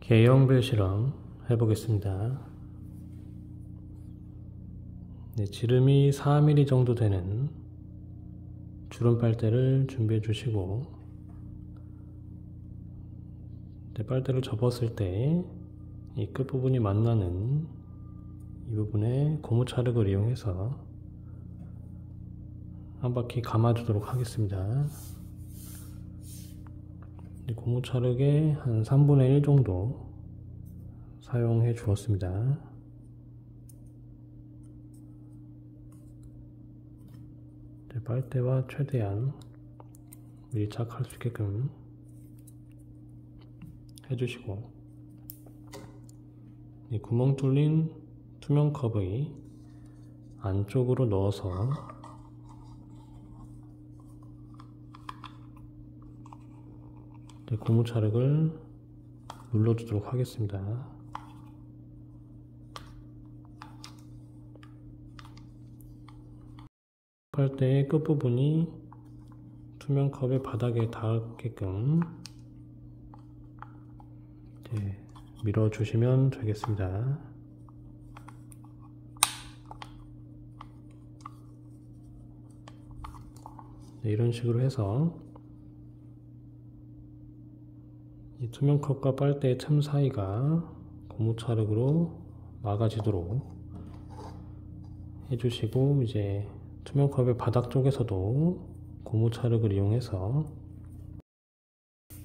개형별 실험 해보겠습니다. 네, 지름이 4mm 정도 되는 주름 빨대를 준비해 주시고, 네, 빨대를 접었을 때 이 끝부분이 만나는 이 부분에 고무 찰흙을 이용해서 한 바퀴 감아주도록 하겠습니다. 고무 찰흙의 한 3분의 1 정도 사용해 주었습니다. 빨대와 최대한 밀착할 수 있게끔 해주시고, 이 구멍 뚫린 투명 컵의 안쪽으로 넣어서 고무 찰흙을 눌러주도록 하겠습니다. 빨대의 끝부분이 투명 컵의 바닥에 닿게끔 밀어주시면 되겠습니다. 네, 이런 식으로 해서 이 투명 컵과 빨대의 틈 사이가 고무 찰흙으로 막아지도록 해주시고, 이제 투명 컵의 바닥 쪽에서도 고무 찰흙을 이용해서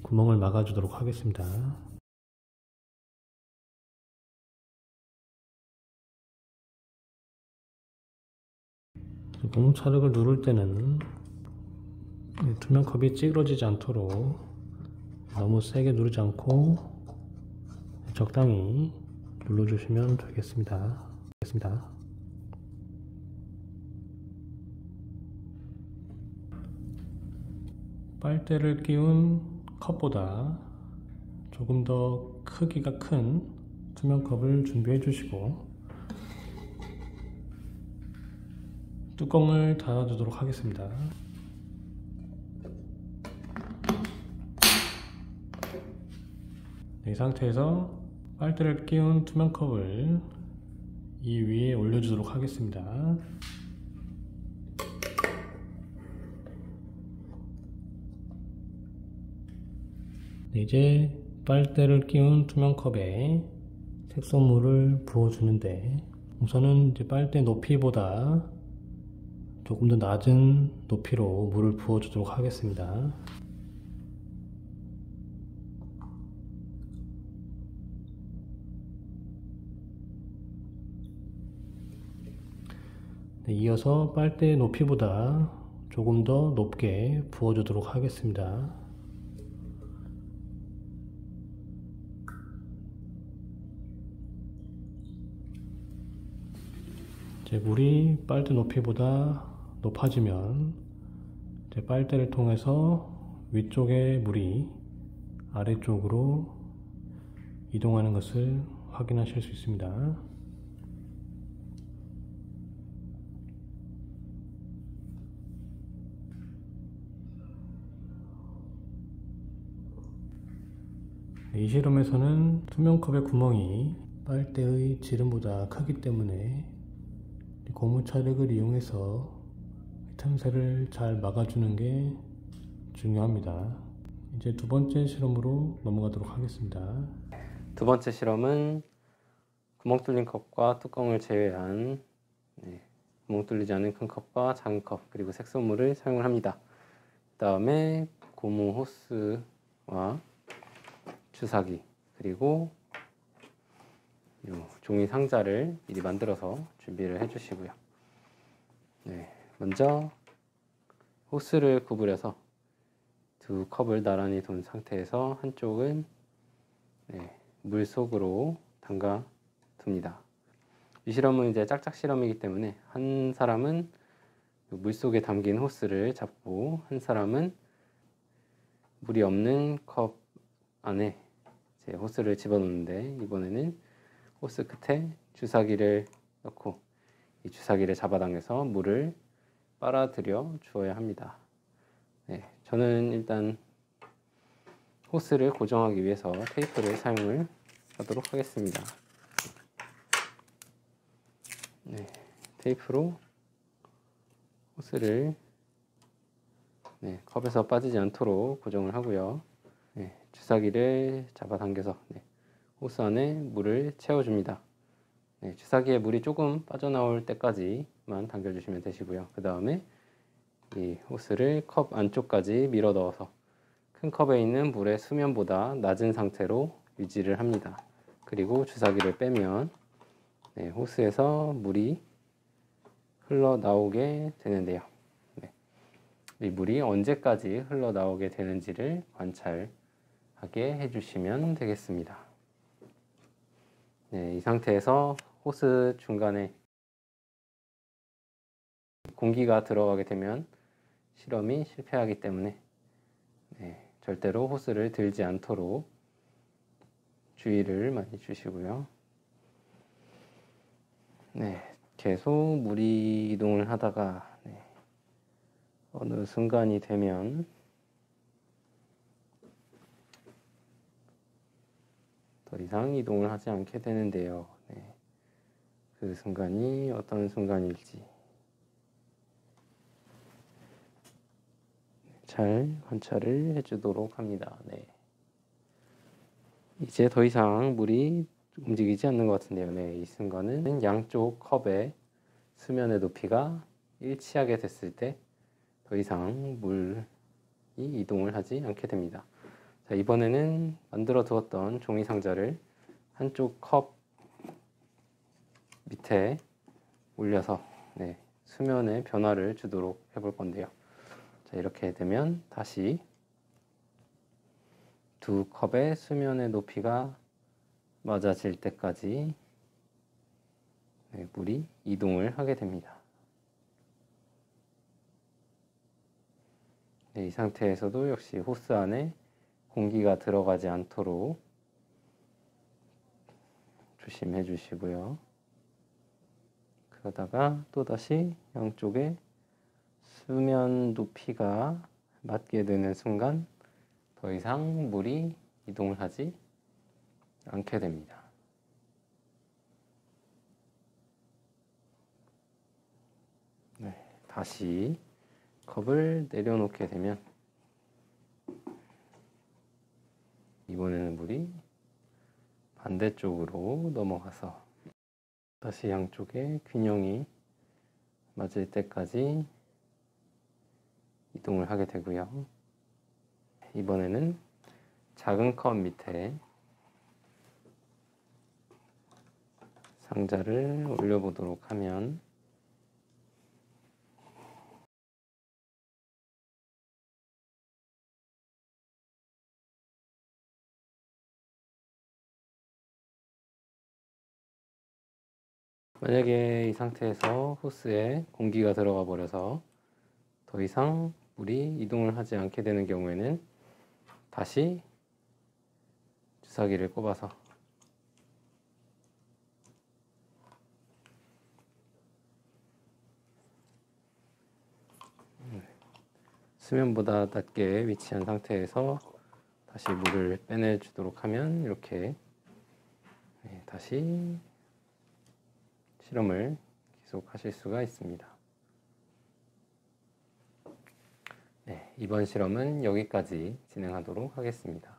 구멍을 막아주도록 하겠습니다. 고무 찰흙을 누를 때는 투명 컵이 찌그러지지 않도록 너무 세게 누르지 않고 적당히 눌러주시면 되겠습니다. 빨대를 끼운 컵보다 조금 더 크기가 큰 투명 컵을 준비해 주시고, 뚜껑을 닫아주도록 하겠습니다. 이 상태에서 빨대를 끼운 투명 컵을 이 위에 올려주도록 하겠습니다. 이제 빨대를 끼운 투명 컵에 색소물을 부어주는데, 우선은 이제 빨대 높이보다 조금 더 낮은 높이로 물을 부어주도록 하겠습니다. 네, 이어서 빨대 높이보다 조금 더 높게 부어주도록 하겠습니다. 이제 물이 빨대 높이보다 높아지면 이제 빨대를 통해서 위쪽의 물이 아래쪽으로 이동하는 것을 확인하실 수 있습니다. 이 실험에서는 투명컵의 구멍이 빨대의 지름보다 크기 때문에 고무 찰흙을 이용해서 틈새를 잘 막아주는 게 중요합니다. 이제 두 번째 실험으로 넘어가도록 하겠습니다. 두 번째 실험은 구멍 뚫린 컵과 뚜껑을 제외한 구멍 뚫리지 않은 큰 컵과 작은 컵, 그리고 색소물을 사용을 합니다. 그 다음에 고무 호스와 주사기, 그리고 종이 상자를 미리 만들어서 준비를 해 주시고요. 먼저 호스를 구부려서 두 컵을 나란히 둔 상태에서 한쪽은 물 속으로 담가 둡니다. 이 실험은 이제 짝짝 실험이기 때문에 한 사람은 물 속에 담긴 호스를 잡고, 한 사람은 물이 없는 컵 안에 호스를 집어넣는데, 이번에는 호스 끝에 주사기를 넣고 이 주사기를 잡아당겨서 물을 빨아들여 주어야 합니다. 저는 일단 호스를 고정하기 위해서 테이프를 사용을 하도록 하겠습니다. 네, 테이프로 호스를 컵에서 빠지지 않도록 고정을 하고요. 주사기를 잡아당겨서 호스 안에 물을 채워줍니다. 주사기에 물이 조금 빠져나올 때까지만 당겨주시면 되시고요. 그 다음에 이 호스를 컵 안쪽까지 밀어 넣어서 큰 컵에 있는 물의 수면보다 낮은 상태로 유지를 합니다. 그리고 주사기를 빼면 호스에서 물이 흘러나오게 되는데요. 이 물이 언제까지 흘러나오게 되는지를 관찰하게 해주시면 되겠습니다. 이 상태에서 호스 중간에 공기가 들어가게 되면 실험이 실패하기 때문에 절대로 호스를 들지 않도록 주의를 많이 주시고요. 계속 물이 이동을 하다가 어느 순간이 되면 더 이상 이동을 하지 않게 되는데요. 그 순간이 어떤 순간일지 잘 관찰을 해주도록 합니다. 이제 더 이상 물이 움직이지 않는 것 같은데요. 이 순간은 양쪽 컵의 수면의 높이가 일치하게 됐을 때 더 이상 물이 이동을 하지 않게 됩니다. 자, 이번에는 만들어 두었던 종이 상자를 한쪽 컵 밑에 올려서 수면의 변화를 주도록 해볼 건데요. 자, 이렇게 되면 다시 두 컵의 수면의 높이가 맞아질 때까지 물이 이동을 하게 됩니다. 이 상태에서도 역시 호스 안에 공기가 들어가지 않도록 조심해 주시고요. 그러다가 또다시 양쪽에 수면 높이가 맞게 되는 순간 더 이상 물이 이동을 하지 않게 됩니다. 다시 컵을 내려놓게 되면 이번에는 물이 반대쪽으로 넘어가서 다시 양쪽의 균형이 맞을 때까지 이동을 하게 되고요. 이번에는 작은 컵 밑에 상자를 올려보도록 하면 만약에 이 상태에서 호스에 공기가 들어가 버려서 더 이상 물이 이동을 하지 않게 되는 경우에는 다시 주사기를 꼽아서 수면보다 낮게 위치한 상태에서 다시 물을 빼내 주도록 하면 이렇게 다시 실험을 계속 하실 수가 있습니다. 이번 실험은 여기까지 진행하도록 하겠습니다.